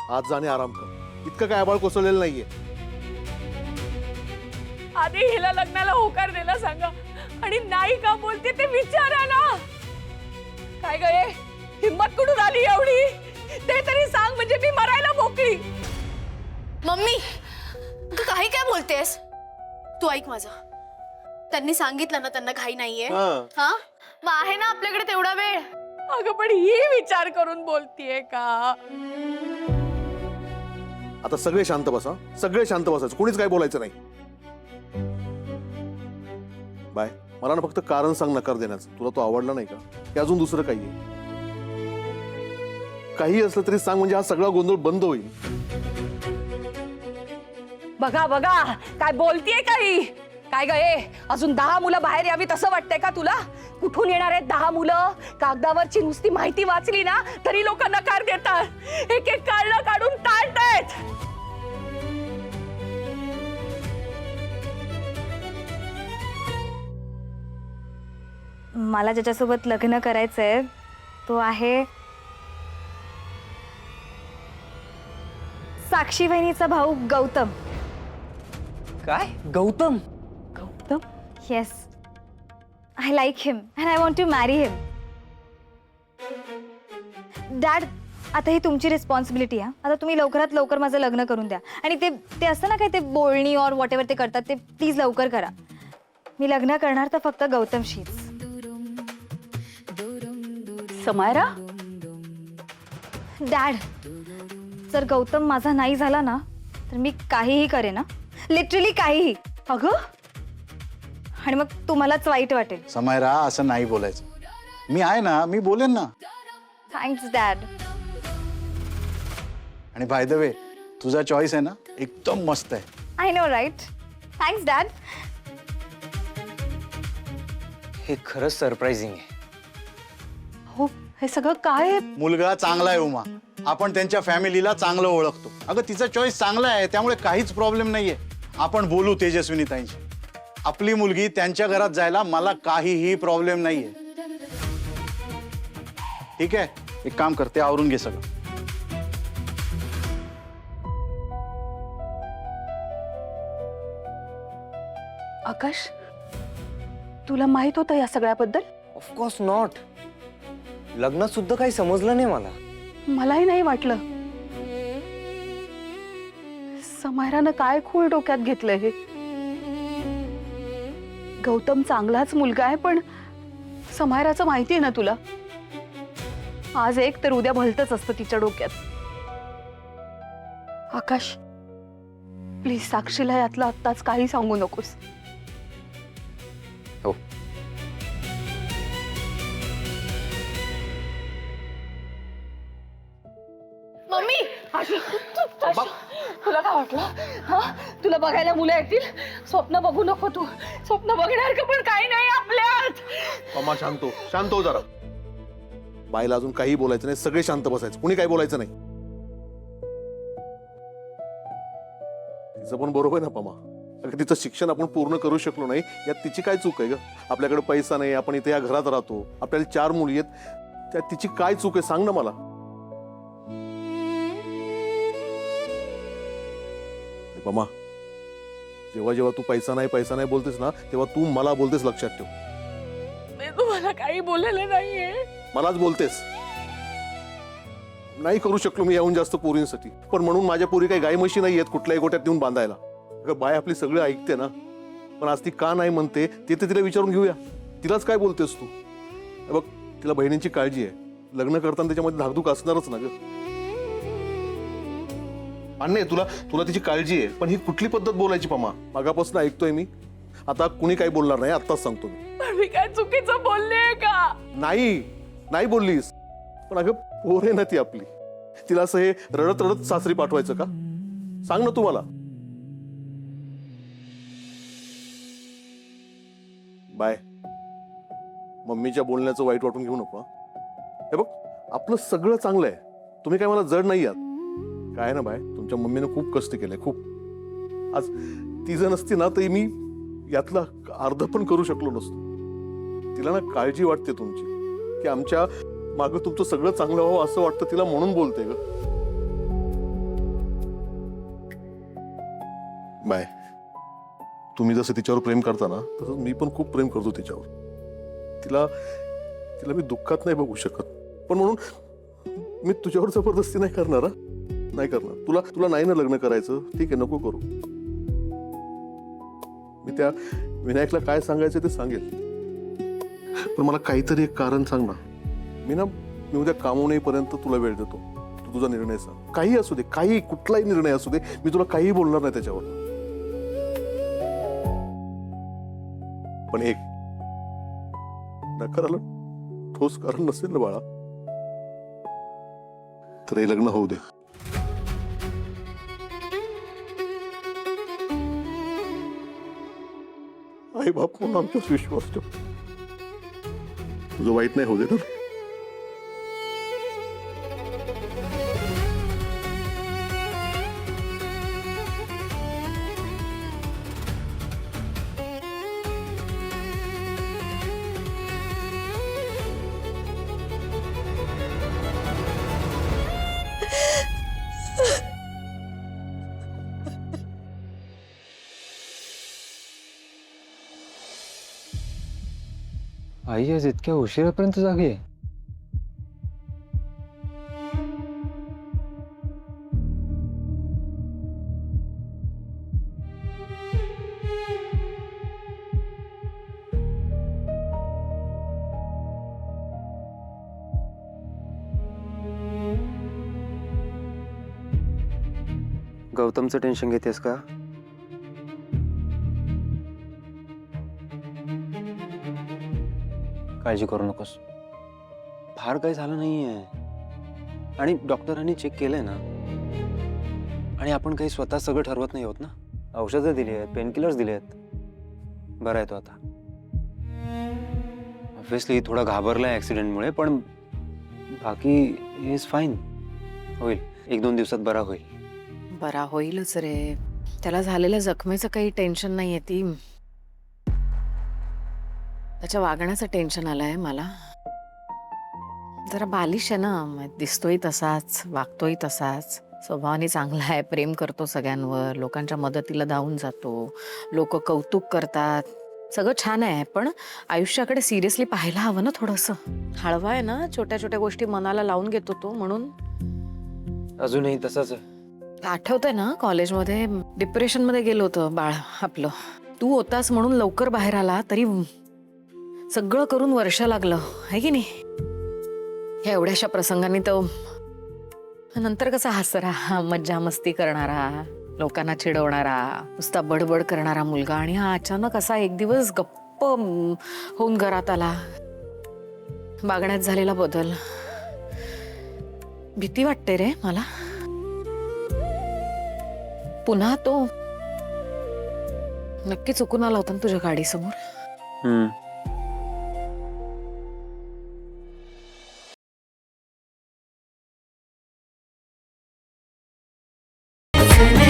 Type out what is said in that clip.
आज जा आणि आराम कर. इतकं काय आबाळ कोसळलेलं नाहीये. आधी हिला लग्नाला होकार द्यायला सांगा आणि नाही का बोलते ते विचारा ना. काय गये हिम्मत कुठून आली एवढी ते तरी सांग, म्हणजे मी मरायला मोकळी. मम्मी तू काही काय बोलतेस? तू ऐक माझं. त्यांनी सांगितलं ना त्यांना घाई नाहीये. हा मग आहे ना आपल्याकडे तेवढा वेळ. अगं पण ही विचार करून बोलतीये का? आता सगळे शांत बसा, सगळे शांत बसायचं, कोणीच काय बोलायचं नाही. बाय, मला ना फक्त कारण सांग नकार देण्याचं. तुला तो आवडला नाही का की अजून दुसरं काही आहे? काही असलं तरी सांग, म्हणजे हा सगळा गोंधळ बंद होईल. बघा बघा काय बोलतीये काही. काय गये अजून 10 मुलं बाहेर यावीत असं वाटतंय का तुला? कुठून येणार आहेत 10 मुलं? कागदावरची नुसती माहिती वाचली ना तरी लोक नकार देतात. एक एक काढलं काढून टाळतायत. मला ज्याच्यासोबत लग्न करायचंय तो आहे साक्षी वहिनीचा भाऊ गौतम. काय? Gautam? Gautam? Yes, I like him and I want to marry him. Dad, आता ही तुमची रिस्पॉन्सिबिलिटी आहे. आता तुम्ही लवकरात लवकर माझं लग्न करून द्या. आणि ते ते असतं ना काय ते बोलणी और वॉट एव्हर ते करतात ते प्लीज लवकर करा. मी लग्न करणार तर फक्त गौतमशीच. समायरा, डॅड, जर गौतम माझा नाही झाला ना तर मी काहीही करेन ना, लिटरली काहीही. अगं आणि मग तुम्हालाच वाईट वाटेल. समायरा असं नाही बोलायचं. मी आहे ना, मी बोलेन ना. Thanks dad. आणि बाय द वे तुझा चॉईस आहे ना एकदम मस्त आहे. I know right. Thanks dad. हे खरंच सरप्राइझिंग आहे. हो हे सगळं काय आहे? मुलगा चांगला आहे उमा. आपण त्यांच्या फॅमिलीला चांगलं ओळखतो. अगं तिचा चॉईस चांगला आहे त्यामुळे काहीच प्रॉब्लेम नाहीये. आपण बोलू तेजस्विनी ताईंशी. आपली मुलगी त्यांच्या घरात जायला मला काहीही प्रॉब्लेम नाहीये. ठीक आहे, एक काम करते, आवरून घे सगळं. आकाश, तुला माहित होतं या सगळ्याबद्दल? Of course not. लग्नात सुद्धा काही समजलं नाही मला. मलाही नाही वाटलं. समायरानं काय खूळ डोक्यात घेतलंय हे. गौतम चांगलाच मुलगा आहे पण समायराचं माहिती आहे ना तुला. आज एक तर उद्या भलतच असतं तिच्या डोक्यात. आकाश प्लीज साक्षीला यातलं आत्ताच काही सांगू नकोस. हो. मम्मी तुला काय वाटलं? हा तुला बघायला मुलं येतील? स्वप्न बघू नको तू. स्वप्न बघण्यासारखं पण काही नाही आपल्यात. पमा शांत हो, शांत हो जरा. बाईला अजून काही बोलायचं नाही, सगळे शांत बसायचं, कुणी काही बोलायचं नाही. तिचं पण बरोबर आहे ना पमा. अगं तिचं शिक्षण आपण पूर्ण करू शकलो नाही यात तिची काय चूक आहे ग? आपल्याकडे पैसा नाही, आपण इथे या घरात राहतो, आपल्याला 4 मुली आहेत, त्यात तिची काय चूक आहे सांग ना मला. पमा, जेव्हा जेव्हा तू पैसा नाही बोलतेस ना तेव्हा तू मला बोलतेस, लक्षात ठेव. मी तुम्हाला काही बोललेलं नाहीये. मलाच बोलतेस. नाही करू शकलो मी याहून जास्त पोरींसाठी, पण म्हणून माझ्या पोरी काही गाई म्हशी नाही आहेत कुठल्याही गोट्यात नेऊन बांधायला. अगं बाय आपली सगळं ऐकते ना, पण आज ती का नाही म्हणते ते तर तिला विचारून घेऊया. तिलाच काय बोलतेस तू? बघ तिला बहिणींची काळजी आहे, लग्न करताना त्याच्यामध्ये धाकधूक असणारच ना ग. अन्य तुला तुला तिची काळजी आहे, पण ही कुठली पद्धत बोलायची पमा? मागापासून ऐकतोय मी. आता कुणी काही बोलणार नाही, आत्ताच सांगतो मी. पण मी काय चुकीचं बोलले का? नाही नाही बोललीस, पण अगं पोर आहे ना ती आपली. तिला असं हे रडत रडत सासरी पाठवायचं का? सांग ना तुम्हाला. बाय, मम्मीच्या बोलण्याचं वाईट वाटून घेऊ नको. हे बघ आपलं सगळं चांगलं आहे, तुम्ही काय मला जड नाही आहात. काय ना बाय, तुमच्या मम्मीने खूप कष्ट केले, खूप. आज ती जर नसती ना तर मी यातला अर्ध पण करू शकलो नसतो. तिला ना काळजी वाटते तुमची, की आमच्या मागं तुमचं सगळं चांगलं व्हावं असं वाटतं तिला, म्हणून बोलते ग. बाय, तुम्ही जसं तिच्यावर प्रेम करता ना तसं मी पण खूप प्रेम करतो तिच्यावर. तिला तिला मी दुःखात नाही बघू शकत, पण म्हणून मी तुझ्यावर जबरदस्ती नाही करणार हा. नाही करणार. तुला तुला नाही ना लग्न करायचं, ठीक आहे, नको करू. मी त्या विनायकला काय सांगायचं ते सांगेल, पण मला काहीतरी एक कारण सांग ना. मी उद्या कामावून येईपर्यंत तुला वेळ देतो. तू तुझा निर्णय सांग, काही असू दे, काही कुठलाही निर्णय असू दे, मी तुला काही बोलणार नाही त्याच्यावर. पण एक नकाराला ठोस कारण नसेल ना बाळा, तर हे लग्न होऊ दे. आई बाप म्हणून आमच्यावर विश्वास ठेव. तुझं वाईट नाही होऊ दे ना. आई आज इतक्या उशिरापर्यंत जागी आहे. गौतमचं टेन्शन घेतेस का? काळजी करू नकोस, फार काही झालं नाहीये. आणि डॉक्टरांनी चेक केलंय ना, आणि आपण काही स्वतः सगळं ठरवत नाही होत ना. औषधं दिली आहेत, पेनकिलर्स दिले आहेत. बरा आहे तो आता. ऑब्व्हियसली थोडा घाबरलाय ऍक्सिडेंटमुळे, पण बाकी इज फाईन. होईल, 1-2 दिवसात बरा होईल. बरा होईलच रे. त्याला झालेल्या जखमेचं काही टेन्शन नाहीये. ती त्याच्या वागण्याचं टेन्शन आलंय मला. जरा बालिश आहे ना, दिसतोय तसाच, वागतोय तसाच. स्वभावाने चांगला आहे, प्रेम करतो सगळ्यांवर, लोकांच्या मदतीला धावून जातो, लोक कौतुक करतात, सगळं छान आहे. पण आयुष्याकडे सिरियसली पाहायला हवं ना थोडंसं. हळवा आहे ना, छोट्या छोट्या गोष्टी मनाला लावून घेतो तो, म्हणून. अजूनही तसंच आहे. आठवतंय ना, कॉलेजमध्ये डिप्रेशन मध्ये गेलो होतं बाळ आपलं. तू होतास म्हणून लवकर बाहेर आला, तरी सगळं करून वर्ष लागलं आहे की नाही. ह्या एवढ्याशा प्रसंगांनी तो नंतर कसा हसरा, मज्जा मस्ती करणारा, लोकांना चिडवणारा, नुसता बडबड करणारा मुलगा, आणि हा अचानक असा एक दिवस गप्प होऊन घरात आला. वागण्यात झालेला बदल, भीती वाटते रे मला. पुन्हा तो नक्की चुकून आला होता ना तुझ्या गाडीसमोर. Thank you.